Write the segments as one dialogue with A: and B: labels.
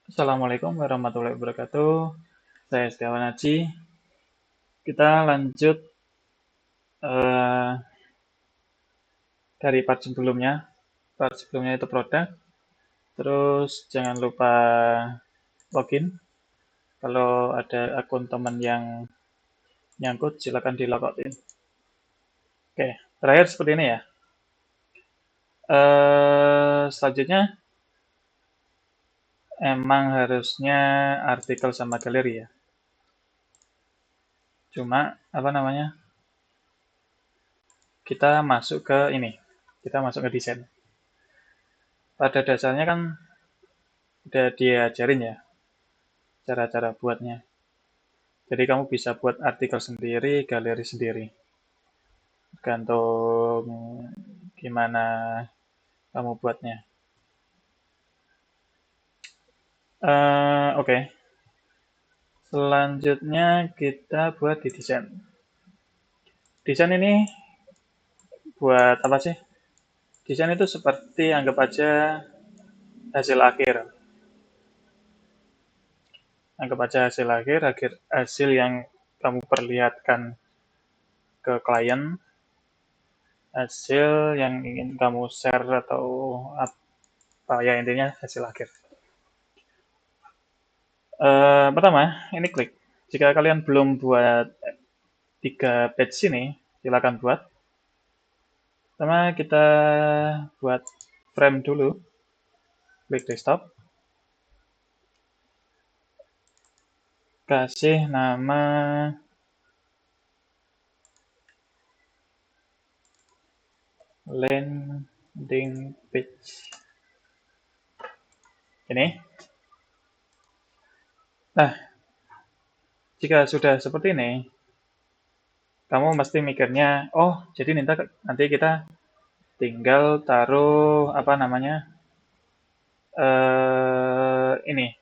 A: Assalamualaikum warahmatullahi wabarakatuh. Saya Setiawan Aji. Kita lanjut eh, dari part sebelumnya. Part sebelumnya itu produk. Terus jangan lupa login. Kalau ada akun teman yang nyangkut, silakan di logout in. Oke, terakhir seperti ini ya. Selanjutnya emang harusnya artikel sama galeri ya. Cuma apa namanya? Kita masuk ke ini. Kita masuk ke desain. Pada dasarnya kan udah diajarin ya cara-cara buatnya. Jadi kamu bisa buat artikel sendiri, galeri sendiri. Tergantung gimana kamu buatnya. Oke. Selanjutnya kita buat di desain. Desain ini buat apa sih? Desain itu seperti anggap aja hasil akhir. Anggap aja hasil yang kamu perlihatkan ke klien, hasil yang ingin kamu share atau apa ya intinya hasil akhir. Pertama, ini klik. Jika kalian belum buat 3 page ini, silakan buat. Pertama kita buat frame dulu. Klik desktop. Kasih nama landing page. Ini. Nah, jika sudah seperti ini, kamu mesti mikirnya, oh jadi nanti kita tinggal taruh apa namanya ini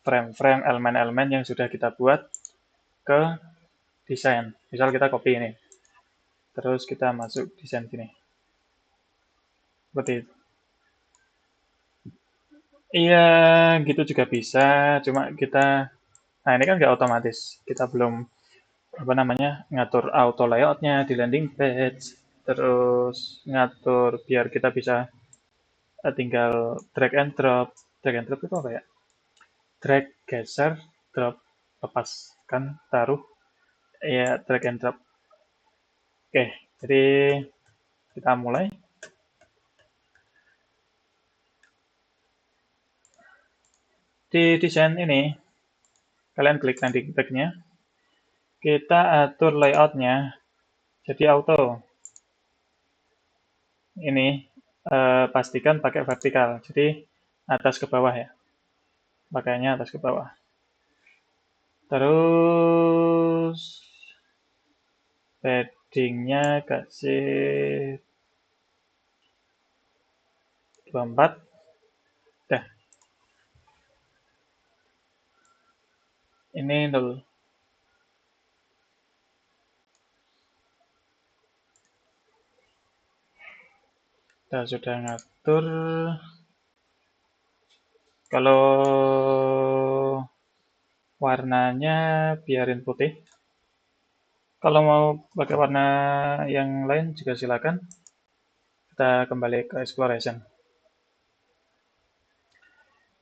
A: frame-frame elemen-elemen yang sudah kita buat ke desain. Misal kita copy ini, terus kita masuk desain sini, seperti itu. Iya, gitu juga bisa. Cuma nah ini kan nggak otomatis. Kita belum apa namanya ngatur auto layoutnya di landing page, terus ngatur biar kita bisa tinggal drag and drop. Drag and drop itu apa ya? Drag, geser, drop, lepas kan taruh. Ya drag and drop. Oke, jadi kita mulai. Di desain ini, kalian klik landing page-nya. Kita atur layoutnya jadi auto. Ini pastikan pakai vertikal. Jadi atas ke bawah ya. Pakainya atas ke bawah. Terus paddingnya kasih 24. Dah, ini 0. Kita sudah ngatur. Kalau warnanya biarin putih. Kalau mau pakai warna yang lain juga silakan. Kita kembali ke exploration.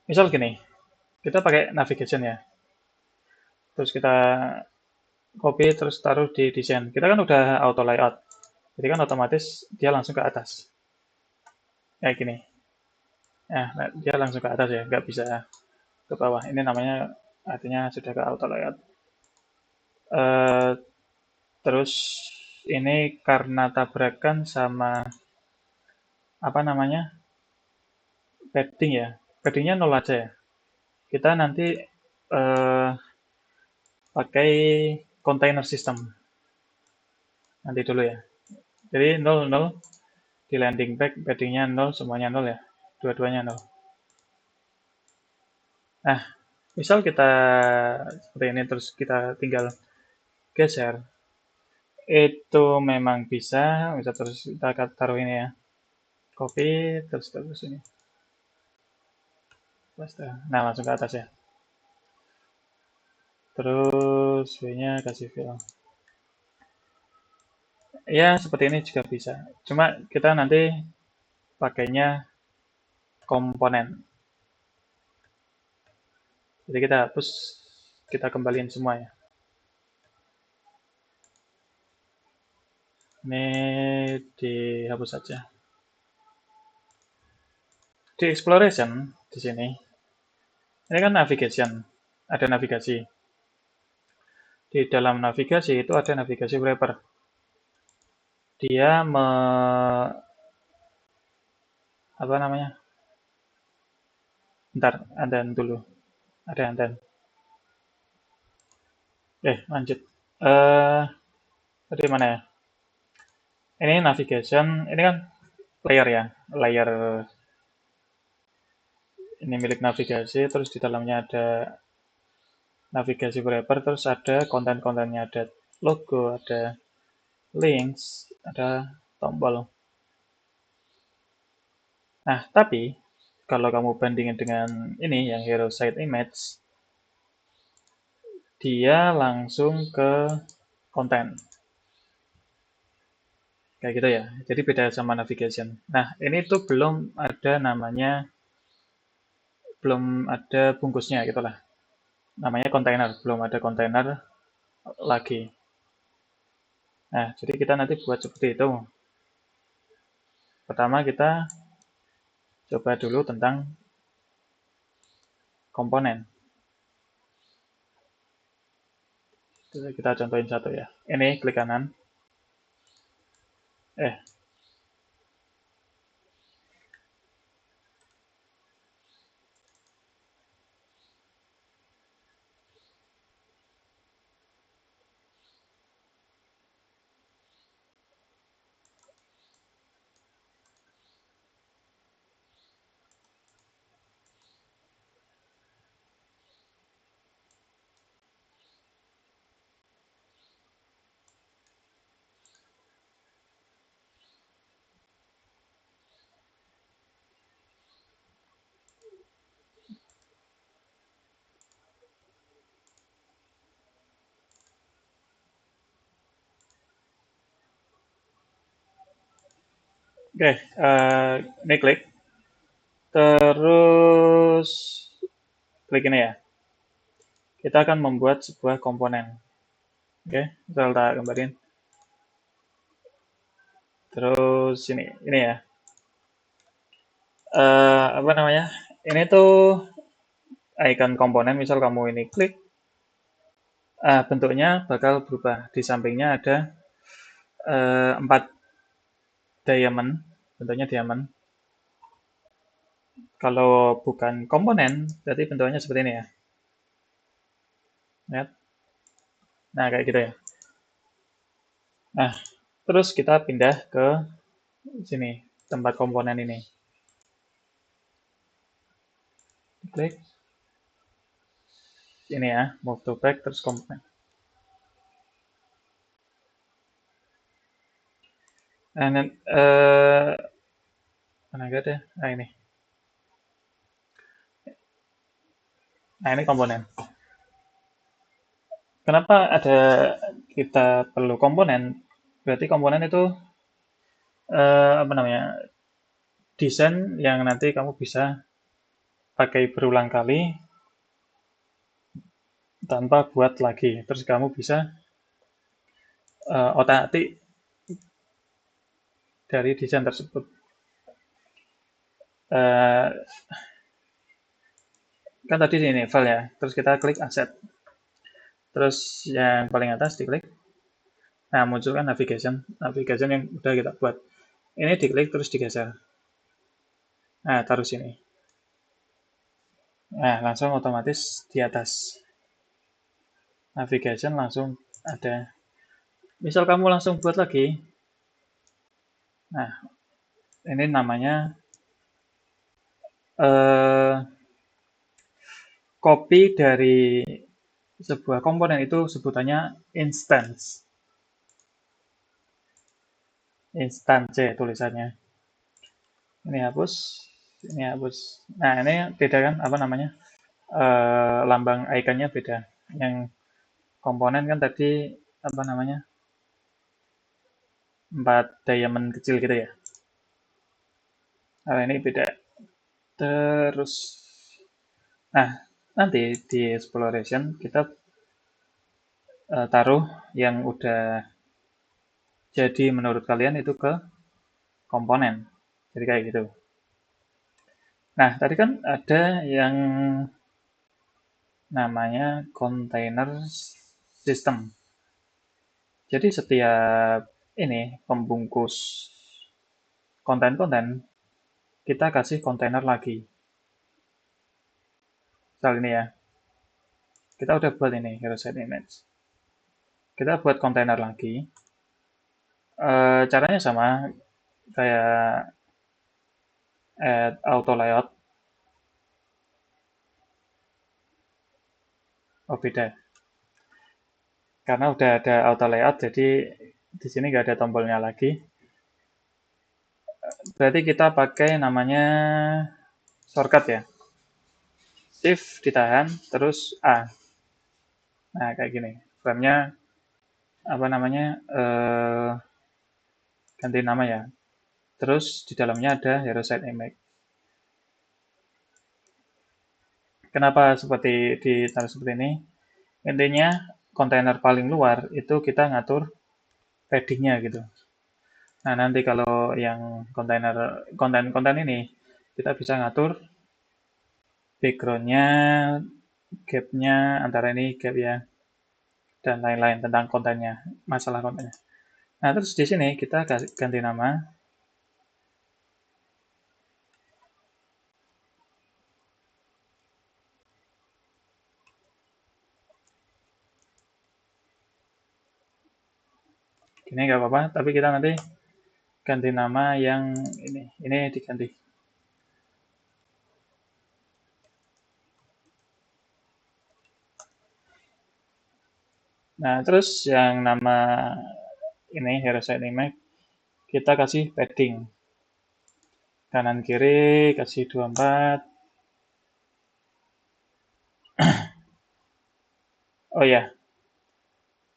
A: Misal gini, kita pakai navigation ya. Terus kita copy terus taruh di desain. Kita kan udah auto layout. Jadi kan otomatis dia langsung ke atas. Kayak gini. Nah, dia langsung ke atas ya, nggak bisa ke bawah. Ini namanya artinya sudah ke auto layout. Eh, terus ini karena tabrakan sama apa namanya padding ya. Paddingnya 0 aja ya. Kita nanti eh, pakai container system. Nanti dulu ya. Jadi 0, 0 di landing page, paddingnya 0, semuanya 0 ya. Dua-duanya 0. Nah, misal kita seperti ini terus kita tinggal geser. Itu memang bisa terus kita taruh ini ya. Copy terus ini. Nah, langsung ke atas ya. Terus V-nya kasih fill. Ya, seperti ini juga bisa. Cuma kita nanti pakainya komponen. Jadi kita hapus, kita kembaliin semua ya. Ini dihapus saja. Di exploration di sini, ini kan navigation, ada navigasi. Di dalam navigasi itu ada navigasi wrapper. Dia apa namanya? Ntar, andan dulu. Ada andan. Lanjut. Tadi mana ya? Ini navigation, ini kan layer ya, layer ini milik navigasi, terus di dalamnya ada navigasi wrapper, terus ada konten-kontennya, ada logo, ada links, ada tombol. Nah, tapi kalau kamu bandingin dengan ini yang hero site image, dia langsung ke konten. Kayak gitu ya. Jadi beda sama navigation. Nah, ini tuh belum ada bungkusnya gitulah. Namanya kontainer, belum ada kontainer lagi. Nah, jadi kita nanti buat seperti itu. Pertama kita coba dulu tentang komponen. Kita contohin satu ya. Ini klik kanan. Eh, oke, ini klik. Terus klik ini ya. Kita akan membuat sebuah komponen. Oke, kita kembaliin. Terus ini ya. Apa namanya? Ini tuh icon komponen. Misal kamu ini klik, bentuknya bakal berubah. Di sampingnya ada 4 diamond, bentuknya diamond. Kalau bukan komponen, berarti bentuknya seperti ini ya. Lihat. Nah, kayak gitu ya. Nah, terus kita pindah ke sini, tempat komponen ini. Klik. Ini ya, move to back, terus komponen. Nah, mana gak ada? Nah, ini. Nah, ini komponen. Kenapa kita perlu komponen? Berarti komponen itu apa namanya? Desain yang nanti kamu bisa pakai berulang kali tanpa buat lagi. Terus kamu bisa otak-atik dari desain tersebut. Kan tadi ini file ya. Terus kita klik asset. Terus yang paling atas diklik. Nah, muncul kan navigation yang udah kita buat. Ini diklik terus digeser. Nah, taruh sini. Nah, langsung otomatis di atas. Navigation langsung ada. Misal kamu langsung buat lagi. Nah, ini namanya copy dari sebuah komponen itu sebutannya instance. Instance tulisannya. Ini hapus. Ini hapus. Nah, ini beda kan apa namanya? Lambang ikonnya beda. Yang komponen kan tadi apa namanya? 4 diamond kecil gitu ya. Nah, ini beda. Terus nah, nanti di exploration kita taruh yang udah jadi menurut kalian itu ke komponen. Jadi kayak gitu. Nah, tadi kan ada yang namanya container system. Jadi setiap ini pembungkus konten-konten kita kasih kontainer lagi. Misal ini ya, kita udah buat ini hero set image. Kita buat kontainer lagi. Caranya sama kayak add auto layout. Oh beda, karena udah ada auto layout, jadi di sini nggak ada tombolnya lagi. Berarti kita pakai namanya shortcut ya. Shift ditahan, terus A. Nah kayak gini. Framenya apa namanya? Ganti nama ya. Terus di dalamnya ada hero set image. Kenapa seperti ditaruh seperti ini? Intinya kontainer paling luar itu kita ngatur paddingnya gitu. Nah nanti kalau yang kontainer konten-konten ini kita bisa ngatur backgroundnya, gapnya antara ini gap ya, dan lain-lain tentang kontennya, masalah kontennya. Nah terus di sini kita ganti nama. Gini nggak apa-apa, tapi kita nanti ganti nama yang ini diganti. Nah terus yang nama ini hero set image kita kasih padding kanan kiri kasih 24. Oh ya,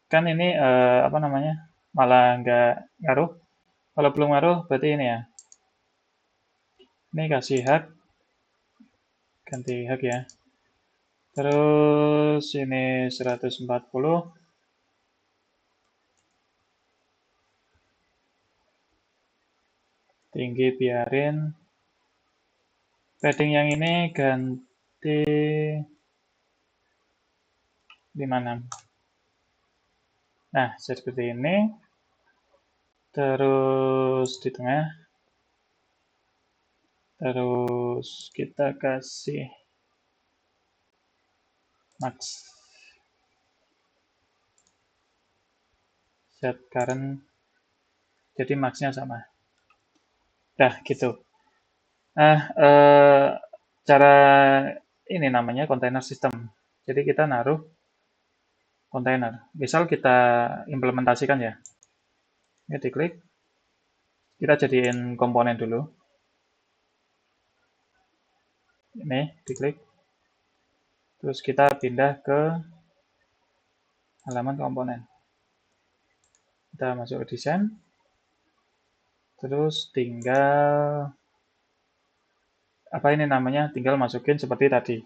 A: kan ini apa namanya malah nggak ngaruh. Kalau belum ngaruh berarti ini ya. Ini kasih hak, ganti hak ya. Terus ini 140. Tinggi biarin. Padding yang ini ganti 56. Nah, seperti ini. Terus di tengah. Terus kita kasih max. Set current. Jadi maxnya sama. Dah gitu. Nah, cara ini namanya container system. Jadi kita naruh kontainer. Misal kita implementasikan ya. Ini diklik. Kita jadiin komponen dulu. Ini diklik. Terus kita pindah ke halaman komponen. Kita masuk ke desain. Terus tinggal apa ini namanya? Tinggal masukin seperti tadi.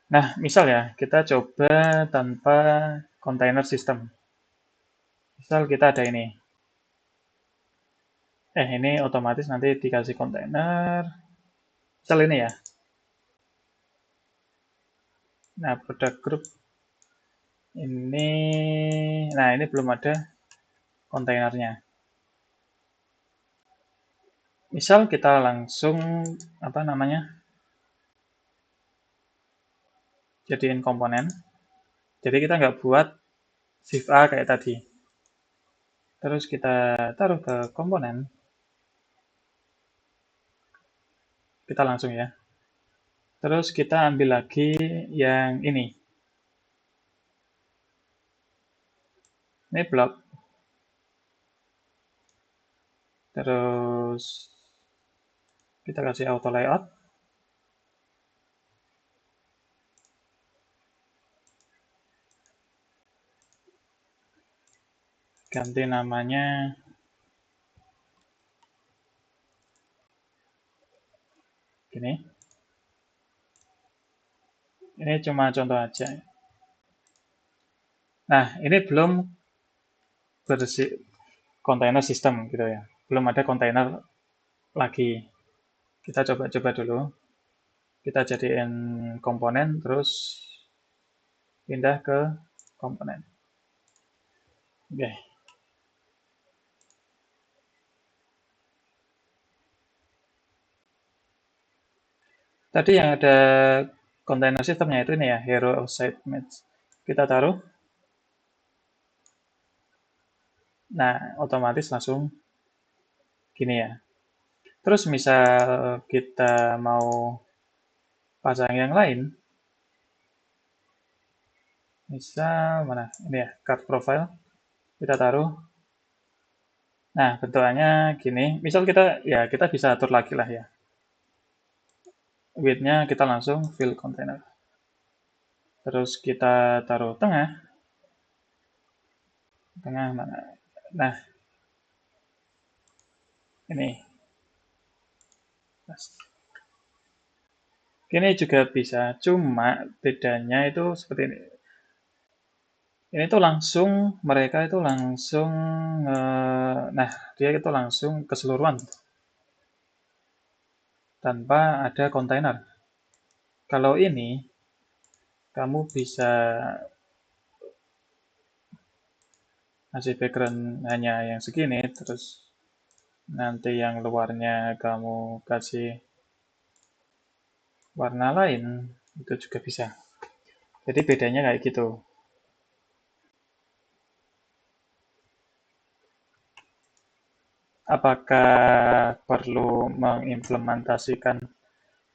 A: Nah, misal ya, kita coba tanpa container system. Misal kita ada ini. Ini otomatis nanti dikasih kontainer. Misal ini ya. Nah, product group ini. Nah, ini belum ada kontainernya. Misal kita langsung apa namanya? Jadiin komponen. Jadi kita nggak buat shift A kayak tadi. Terus kita taruh ke komponen. Kita langsung ya. Terus kita ambil lagi yang ini. Ini blok. Terus Kita kasih auto layout. Ganti namanya gini. Ini cuma contoh aja. Nah, ini belum bersih kontainer sistem gitu ya. Belum ada kontainer lagi. Kita coba-coba dulu. Kita jadiin komponen, terus pindah ke komponen. Oke. Tadi yang ada kontainer sistemnya itu ini ya, hero outside match. Kita taruh. Nah, otomatis langsung gini ya. Terus misal kita mau pasang yang lain, misal mana? Ini ya, card profile. Kita taruh. Nah, bentukannya gini. Misal kita bisa atur lagi lah ya. Width-nya kita langsung fill container. Terus kita taruh tengah. Tengah mana? Nah, ini. Ini juga bisa, cuma bedanya itu seperti ini. Ini tuh langsung, mereka itu langsung, nah dia itu langsung keseluruhan tanpa ada kontainer. Kalau ini, kamu bisa kasih background hanya yang segini, terus nanti yang luarnya kamu kasih warna lain, itu juga bisa. Jadi bedanya kayak gitu. Apakah perlu mengimplementasikan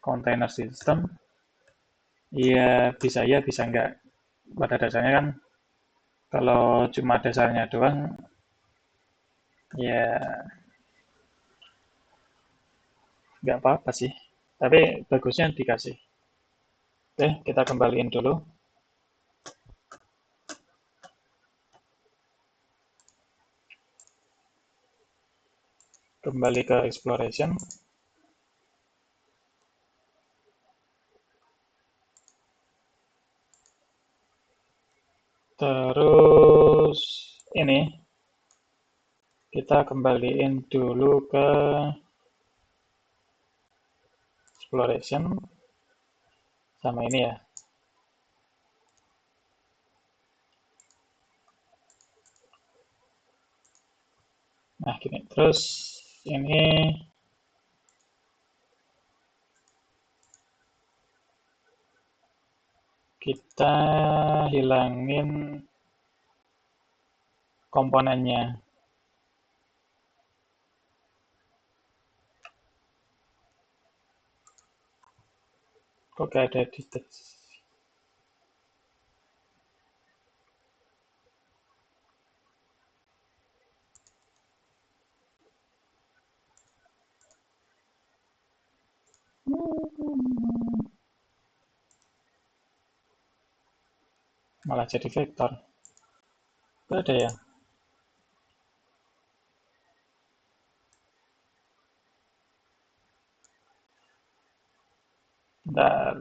A: kontainer sistem? Iya, ya, bisa enggak. Pada dasarnya kan kalau cuma dasarnya doang, ya nggak apa-apa sih. Tapi bagusnya dikasih. Oke, kita kembaliin dulu. Kembali ke exploration. Terus ini kita kembaliin dulu ke exploration sama ini ya. Nah, gini. Terus ini kita hilangin komponennya. Kok gak ada detach? Malah jadi vektor. Gak ada ya? Bentar.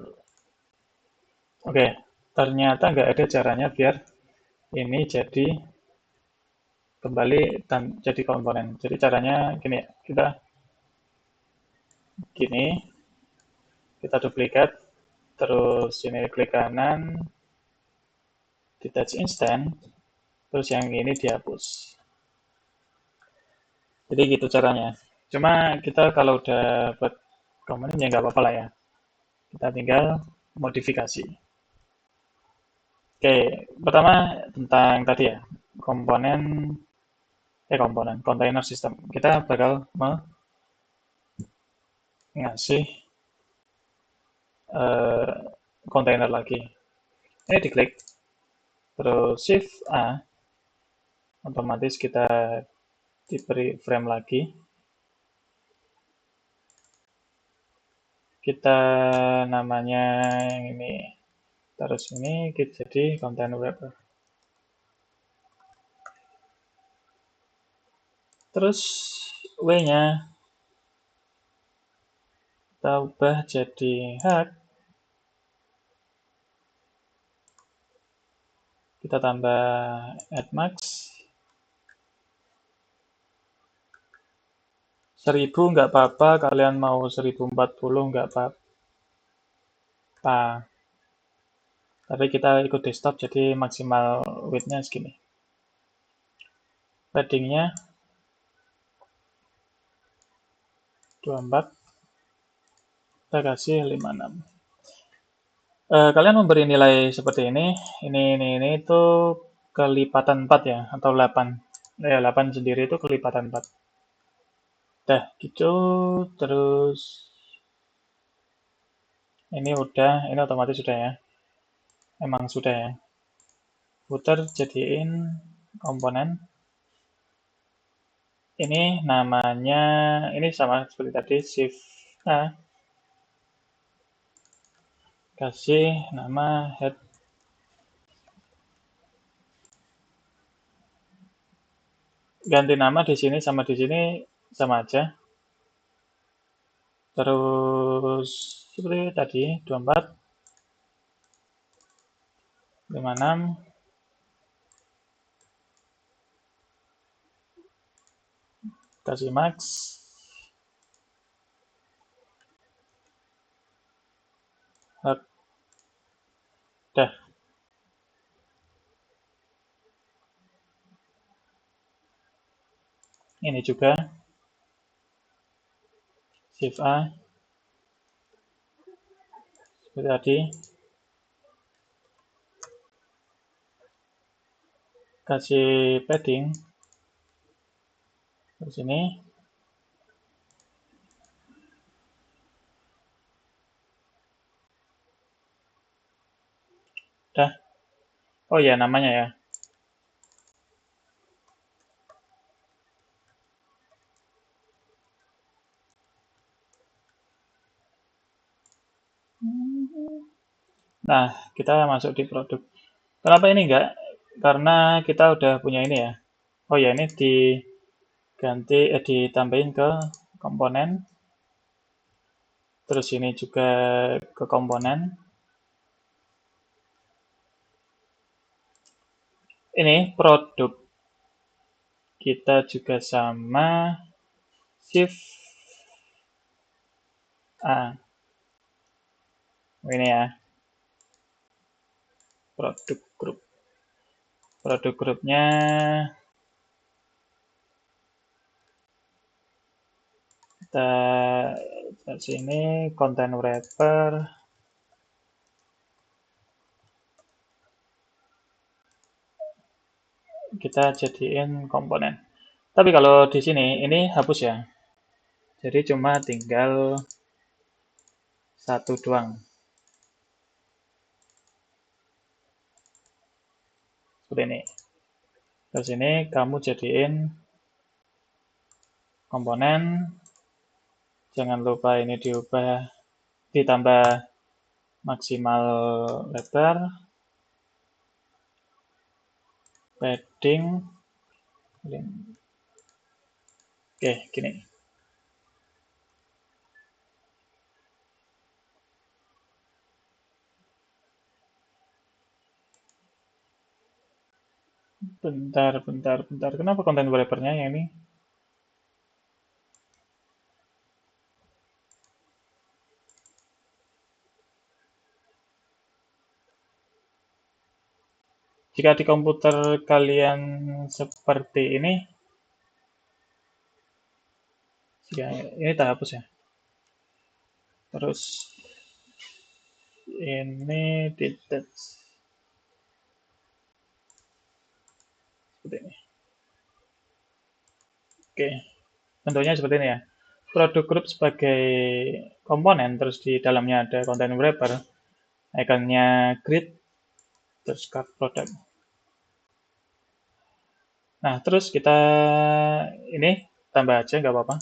A: Oke, ternyata nggak ada caranya biar ini jadi kembali jadi komponen. Jadi caranya gini ya, gini, kita duplikat, terus ini klik kanan, detach instant, terus yang ini dihapus. Jadi gitu caranya. Cuma kita kalau udah buat komponen ya nggak apa-apa lah ya. Kita tinggal modifikasi. Oke, pertama tentang tadi ya, container system. Kita bakal ngasih kontainer lagi. Ini diklik, terus Shift A, otomatis kita diberi frame lagi. kita namanya yang ini. Terus ini kita jadi content wrapper. Terus W-nya kita ubah jadi head. Kita tambah add max. 1000 nggak apa-apa, kalian mau 1040 nggak apa-apa. Tapi kita ikut desktop jadi maksimal width-nya segini. Padding-nya 24. Kita kasih 56. Kalian memberi nilai seperti ini. Ini itu kelipatan 4 ya, atau 8. 8 sendiri itu kelipatan 4. Dah, gitu. Terus ini udah, ini otomatis sudah ya. Emang sudah ya. Footer jadiin komponen. Ini namanya, ini sama seperti tadi, shift A. Kasih nama head. Ganti nama di sini sama di sini sama aja. Terus seperti tadi 24, 56, kasih max. Dah. Ini juga shift A seperti tadi. Kasih padding di sini. Dah. Oh ya, namanya ya. Nah, kita masuk di produk. Kenapa ini enggak? Karena kita udah punya ini ya. Oh ya, ini diganti, ditambahin ke komponen. Terus ini juga ke komponen. Ini produk kita juga sama shift A. Ini ya, produk grup. Produk grupnya kita sini content wrapper. Kita jadiin komponen. Tapi kalau di sini ini hapus ya. Jadi cuma tinggal satu doang. Seperti ini. Terus ini kamu jadiin komponen. Jangan lupa ini diubah, ditambah maksimal lebar, padding. Oke, gini. Bentar. Kenapa konten wrapper-nya yang ini? Jika di komputer kalian seperti ini, ya, ini tak hapus ya. Terus ini detach seperti ini. Oke, bentuknya seperti ini ya. Produk group sebagai komponen, terus di dalamnya ada content wrapper, ikonnya grid, terus card product. Nah, terus kita ini tambah aja nggak apa-apa.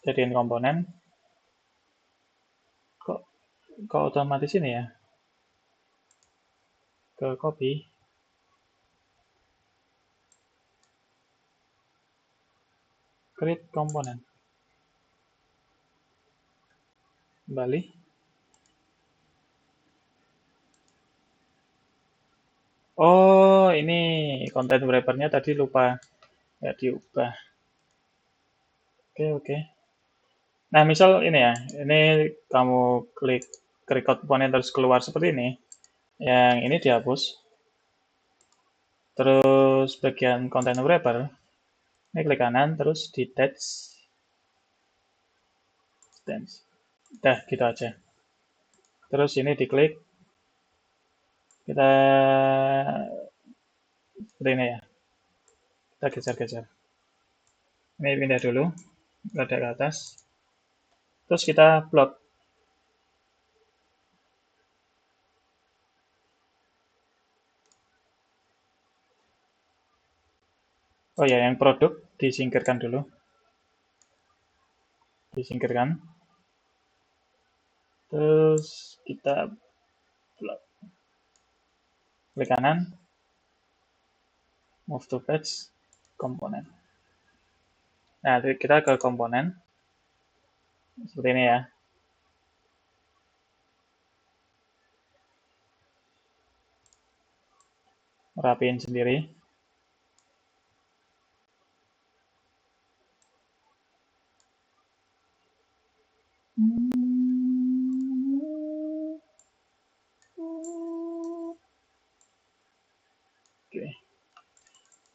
A: jadiin komponen. Kok kok otomatis ini ya? Ke copy. Create komponen. Kembali. Oh, ini content wrapper-nya tadi lupa nggak diubah. Oke, oke. Nah, misal ini ya, ini kamu klik create komponen terus keluar seperti ini. Yang ini dihapus. Terus bagian content wrapper, ini klik kanan, terus di text. Dah, gitu aja. Terus ini diklik, kita seperti ini ya, kita geser-geser. Ini pindah dulu, ada ke atas. Terus kita plot. Oh ya, yang produk disingkirkan dulu. Disingkirkan. Terus kita plot. Klik kanan, move to page, komponen. Nah, kita ke komponen. Seperti ini ya. Rapiin sendiri. Oke.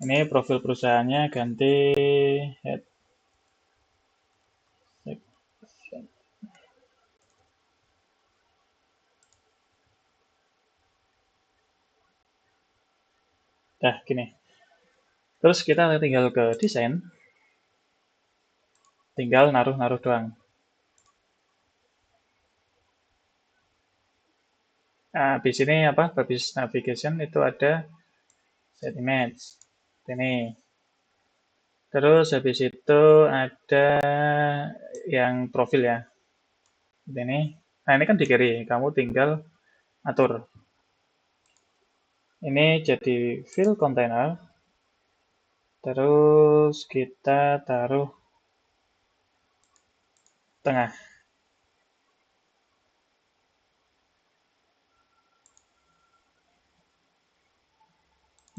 A: Ini profil perusahaannya ganti head. Dah, gini. Terus kita tinggal ke desain. Tinggal naruh-naruh doang. Nah, habis ini apa? Habis navigation itu ada set image. Ini. Terus habis itu ada yang profil ya. Ini. Nah, ini kan di kiri. Kamu tinggal atur. Ini jadi fill container. Terus kita taruh tengah.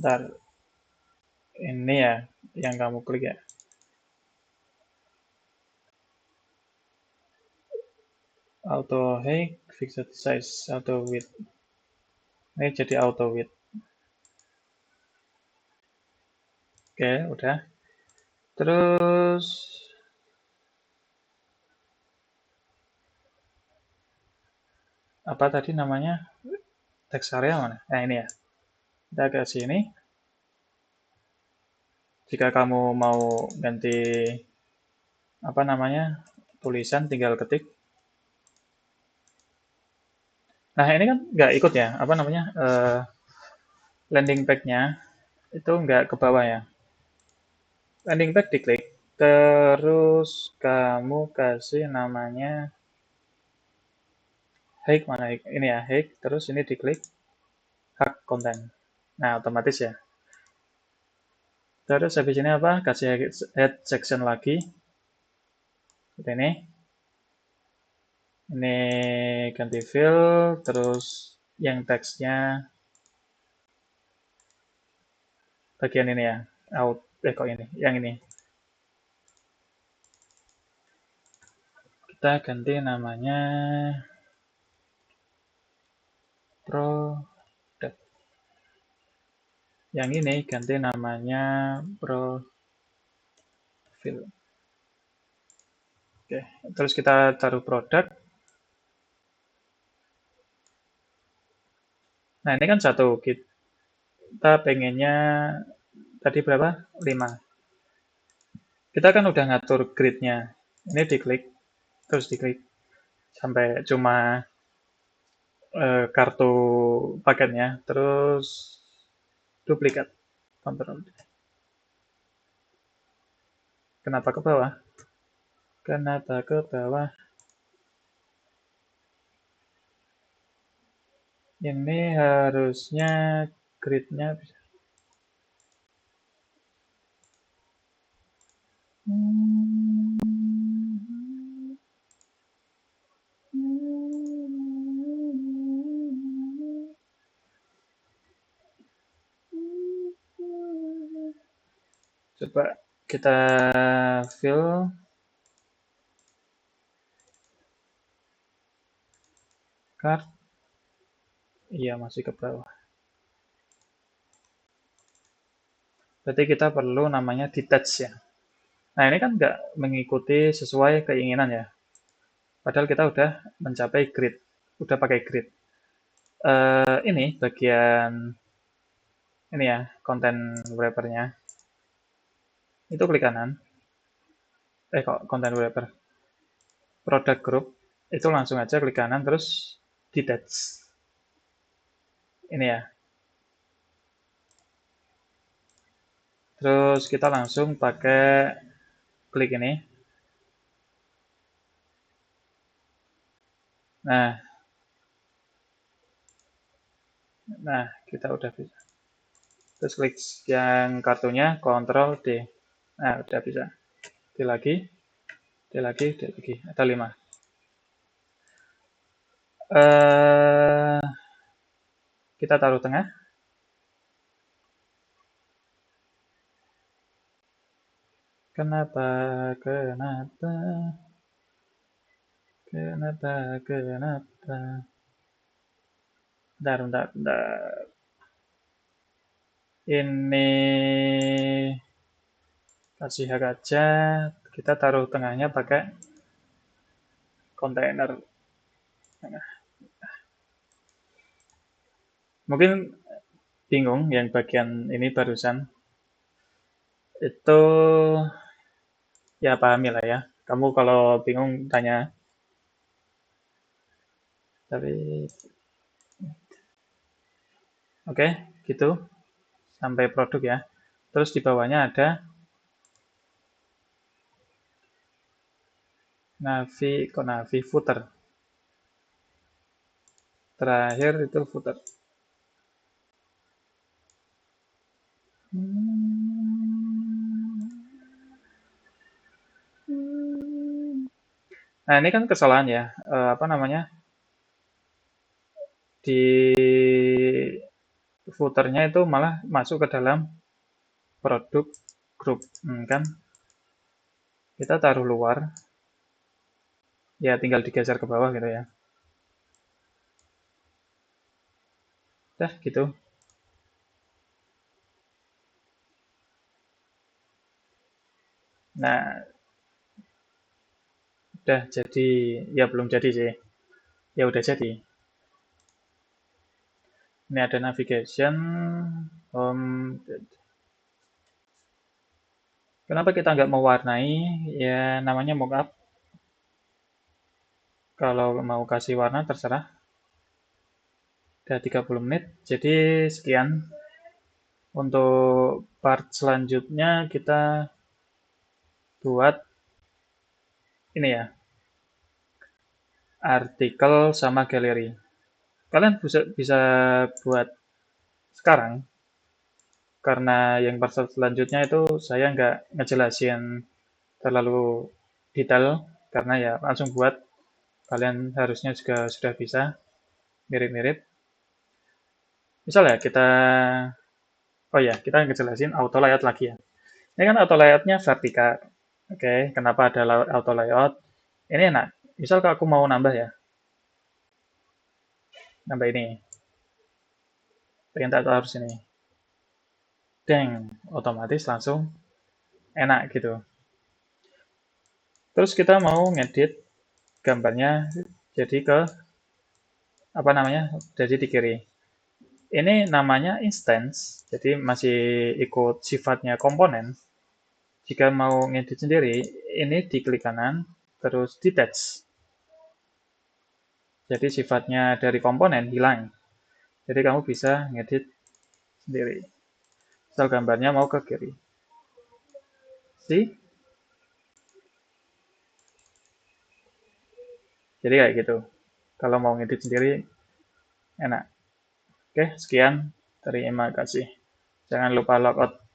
A: Ntar ini ya yang kamu klik ya. Auto height, fixed size, auto width. Ini jadi auto width. Oke, udah. Terus apa tadi namanya? Text area mana? Nah, ini ya. Kita ke sini. Jika kamu mau ganti apa namanya? Tulisan tinggal ketik. Nah, ini kan nggak ikut ya, apa namanya? Landing page-nya itu nggak ke bawah ya. Landing page diklik, terus kamu kasih namanya hike mana? Ini ya, hike, terus ini diklik hak konten. Nah, otomatis ya. Terus habis ini apa? Kasih head section lagi. Seperti ini. Ini ganti fill, terus yang teksnya bagian ini ya. Out, kok ini? Yang ini. Kita ganti namanya product. Yang ini ganti namanya profil. Oke, terus kita taruh produk. Nah, ini kan satu. Kita pengennya tadi berapa? 5. Kita kan udah ngatur grid-nya. Ini diklik, terus diklik sampai cuma kartu paketnya, terus duplikat, Ctrl. Kenapa ke bawah? Kenapa ke bawah? Ini harusnya gridnya bisa. Coba kita fill card. Iya, masih ke bawah. Berarti kita perlu namanya detach ya. Nah, ini kan nggak mengikuti sesuai keinginan ya. Padahal kita udah mencapai grid. Udah pakai grid. Ini bagian ini ya, konten wrapper-nya. Itu klik kanan. Kok konten wrapper. Product group. Itu langsung aja klik kanan terus detach. Ini ya. Terus kita langsung pakai klik ini. Nah, kita udah bisa. Terus klik yang kartunya, Ctrl D. Nah, udah bisa. D lagi, D lagi, D lagi. Ada 5. Kita taruh tengah. Kenapa? Kenapa? Kenapa? Kenapa? Bentar. Ini kasih hak aja. Kita taruh tengahnya pakai kontainer. Mungkin bingung yang bagian ini barusan. Itu ya pahami lah ya. Kamu kalau bingung tanya. Tapi oke, gitu. Sampai produk ya. Terus di bawahnya ada navi footer. Terakhir itu footer. Nah, ini kan kesalahan ya. Apa namanya? Di footernya itu malah masuk ke dalam produk grup. Kan kita taruh luar. Ya tinggal digeser ke bawah gitu ya. Dah gitu. Nah, udah jadi. Ya belum jadi sih. Ya udah jadi. Ini ada navigation, home. Kenapa kita nggak mewarnai? Ya namanya mockup. Kalau mau kasih warna terserah. Udah 30 menit. Jadi sekian. Untuk part selanjutnya kita buat ini ya. Artikel sama galeri. Kalian bisa buat sekarang. Karena yang part selanjutnya itu saya nggak ngejelasin terlalu detail. Karena ya langsung buat. Kalian harusnya juga sudah bisa. Mirip-mirip. Misal ya kita kita ngejelasin auto layout lagi ya. Ini kan auto layoutnya vertikal. Oke, kenapa ada auto layout? Ini enak. Misal kalau aku mau nambah ya, nambah ini. Pengen tahu harus ini. Deng, otomatis langsung enak gitu. Terus kita mau ngedit gambarnya jadi ke apa namanya? Jadi di kiri. Ini namanya instance, jadi masih ikut sifatnya komponen. Jika mau ngedit sendiri, ini diklik kanan, terus detach. Jadi sifatnya dari komponen hilang. Jadi kamu bisa ngedit sendiri. Misal gambarnya mau ke kiri. See? Jadi kayak gitu. Kalau mau ngedit sendiri enak. Oke, sekian. Terima kasih. Jangan lupa logout